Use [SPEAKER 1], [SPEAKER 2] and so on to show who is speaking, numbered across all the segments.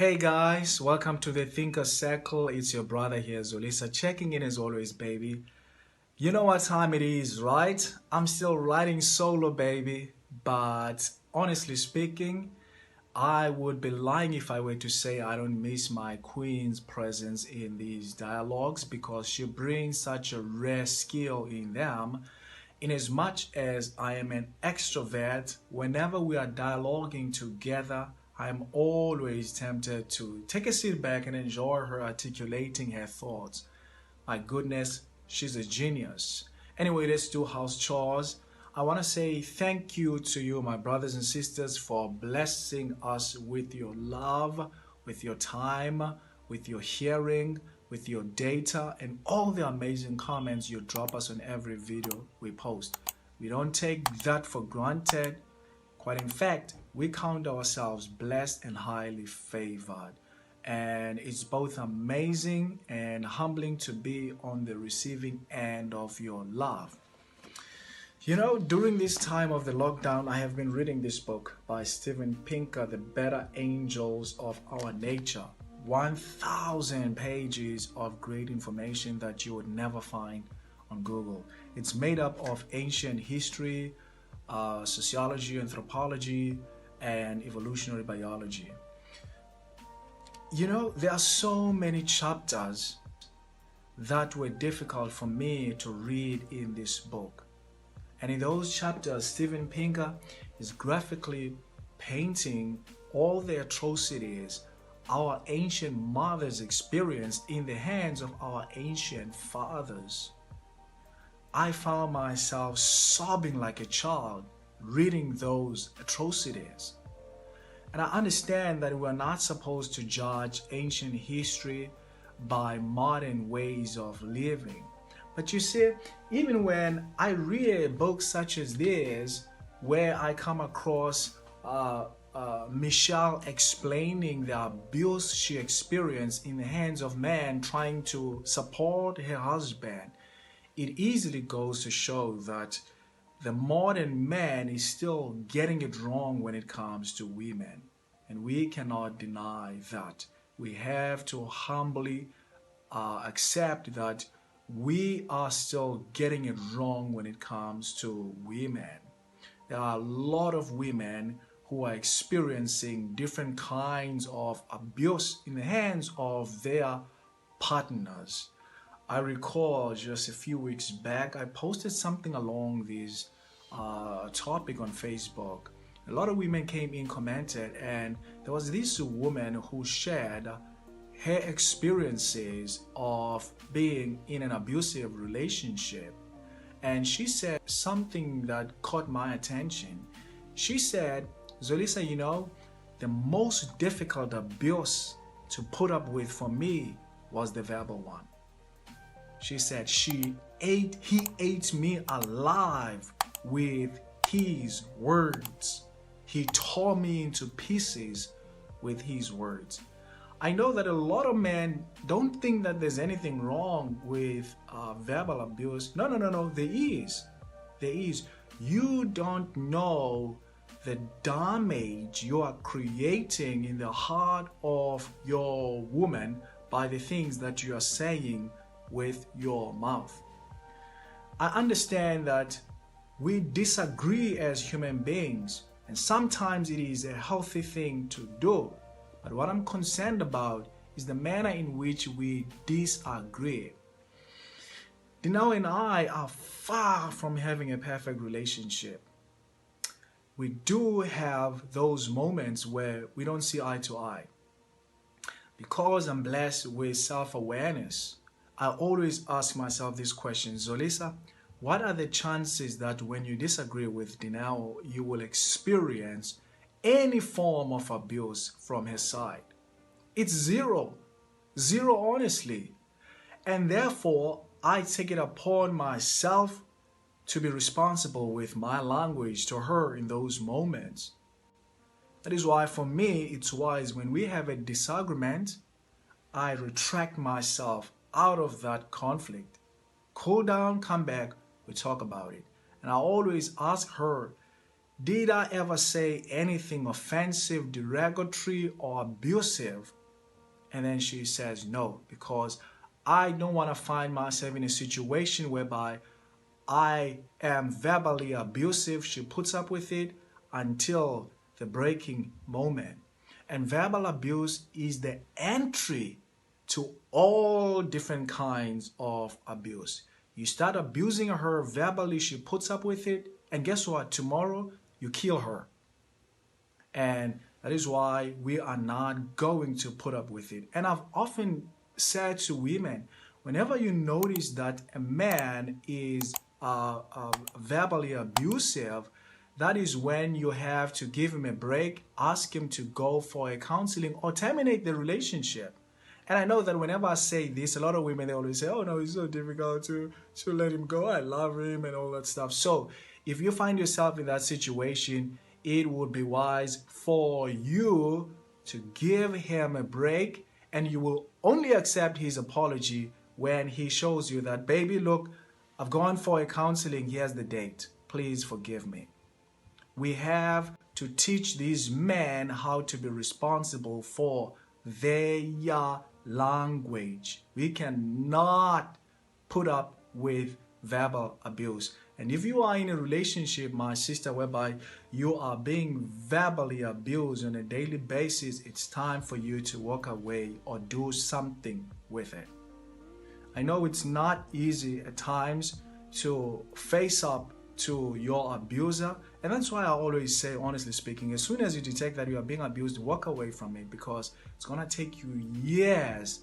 [SPEAKER 1] Hey guys, welcome to the Thinker Circle. It's your brother here, Zolisa, checking in as always, baby. You know what time it is, right? I'm still riding solo, baby. But honestly speaking, I would be lying if I were to say I don't miss my queen's presence in these dialogues because she brings such a rare skill in them. In as much as I am an extrovert, whenever we are dialoguing together, I'm always tempted to take a seat back and enjoy her articulating her thoughts. My goodness, she's a genius. Anyway, let's do house chores. I want to say thank you to you, my brothers and sisters, for blessing us with your love, with your time, with your hearing, with your data, and all the amazing comments you drop us on every video we post. We don't take that for granted. Quite in fact, we count ourselves blessed and highly favored. And it's both amazing and humbling to be on the receiving end of your love. You know, during this time of the lockdown, I have been reading this book by Steven Pinker, The Better Angels of Our Nature. 1,000 pages of great information that you would never find on Google. It's made up of ancient history, sociology, anthropology, and evolutionary biology. You know, there are so many chapters that were difficult for me to read in this book. And in those chapters, Steven Pinker is graphically painting all the atrocities our ancient mothers experienced in the hands of our ancient fathers. I found myself sobbing like a child reading those atrocities. And I understand that we're not supposed to judge ancient history by modern ways of living. But you see, even when I read books such as this, where I come across Michelle explaining the abuse she experienced in the hands of men trying to support her husband, it easily goes to show that the modern man is still getting it wrong when it comes to women. And we cannot deny that. We have to humbly accept that we are still getting it wrong when it comes to women. There are a lot of women who are experiencing different kinds of abuse in the hands of their partners. I recall just a few weeks back, I posted something along this topic on Facebook. A lot of women came in, commented, and there was this woman who shared her experiences of being in an abusive relationship. And she said something that caught my attention. She said, Zolisa, you know, the most difficult abuse to put up with for me was the verbal one. She said he ate me alive with his words. He tore me into pieces with his words. I know that a lot of men don't think that there's anything wrong with verbal abuse. No, there is. There is. You don't know the damage you are creating in the heart of your woman by the things that you are saying with your mouth. I understand that we disagree as human beings, and sometimes it is a healthy thing to do. But what I'm concerned about is the manner in which we disagree. Dino and I are far from having a perfect relationship. We do have those moments where we don't see eye to eye. Because I'm blessed with self-awareness, I always ask myself this question, Zolisa, what are the chances that when you disagree with Dinao, you will experience any form of abuse from his side? It's zero. Zero, honestly. And therefore, I take it upon myself to be responsible with my language to her in those moments. That is why for me, it's wise when we have a disagreement, I retract myself out of that conflict. Cool down, come back, we talk about it. And I always ask her, did I ever say anything offensive, derogatory, or abusive? And then she says no, because I don't want to find myself in a situation whereby I am verbally abusive. She puts up with it until the breaking moment. And verbal abuse is the entry to all different kinds of abuse. You start abusing her verbally, she puts up with it, and guess what? Tomorrow, you kill her. And that is why we are not going to put up with it. And I've often said to women, whenever you notice that a man is verbally abusive, that is when you have to give him a break, ask him to go for a counseling, or terminate the relationship. And I know that whenever I say this, a lot of women, they always say, oh no, it's so difficult to let him go. I love him and all that stuff. So if you find yourself in that situation, it would be wise for you to give him a break, and you will only accept his apology when he shows you that, baby, look, I've gone for a counseling. Here's the date. Please forgive me. We have to teach these men how to be responsible for their language. We cannot put up with verbal abuse. And if you are in a relationship, my sister, whereby you are being verbally abused on a daily basis, it's time for you to walk away or do something with it. I know it's not easy at times to face up to your abuser, and that's why I always say, honestly speaking, as soon as you detect that you are being abused, walk away from it, because it's gonna take you years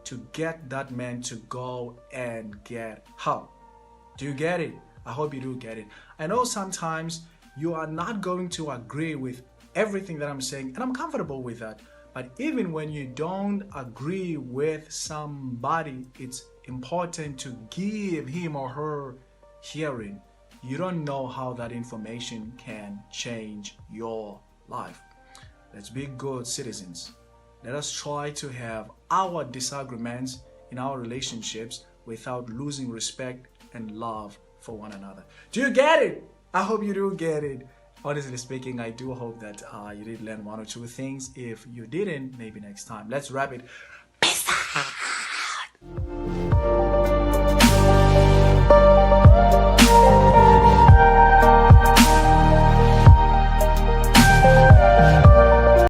[SPEAKER 1] to get that man to go and get help. Do you get it? I hope you do get it. I know sometimes you are not going to agree with everything that I'm saying, and I'm comfortable with that. But even when you don't agree with somebody, it's important to give him or her hearing. You don't know how that information can change your life. Let's be good citizens. Let us try to have our disagreements in our relationships without losing respect and love for one another. Do you get it? I hope you do get it. Honestly speaking, I do hope that you did learn one or two things. If you didn't, maybe next time. Let's wrap it. Peace out.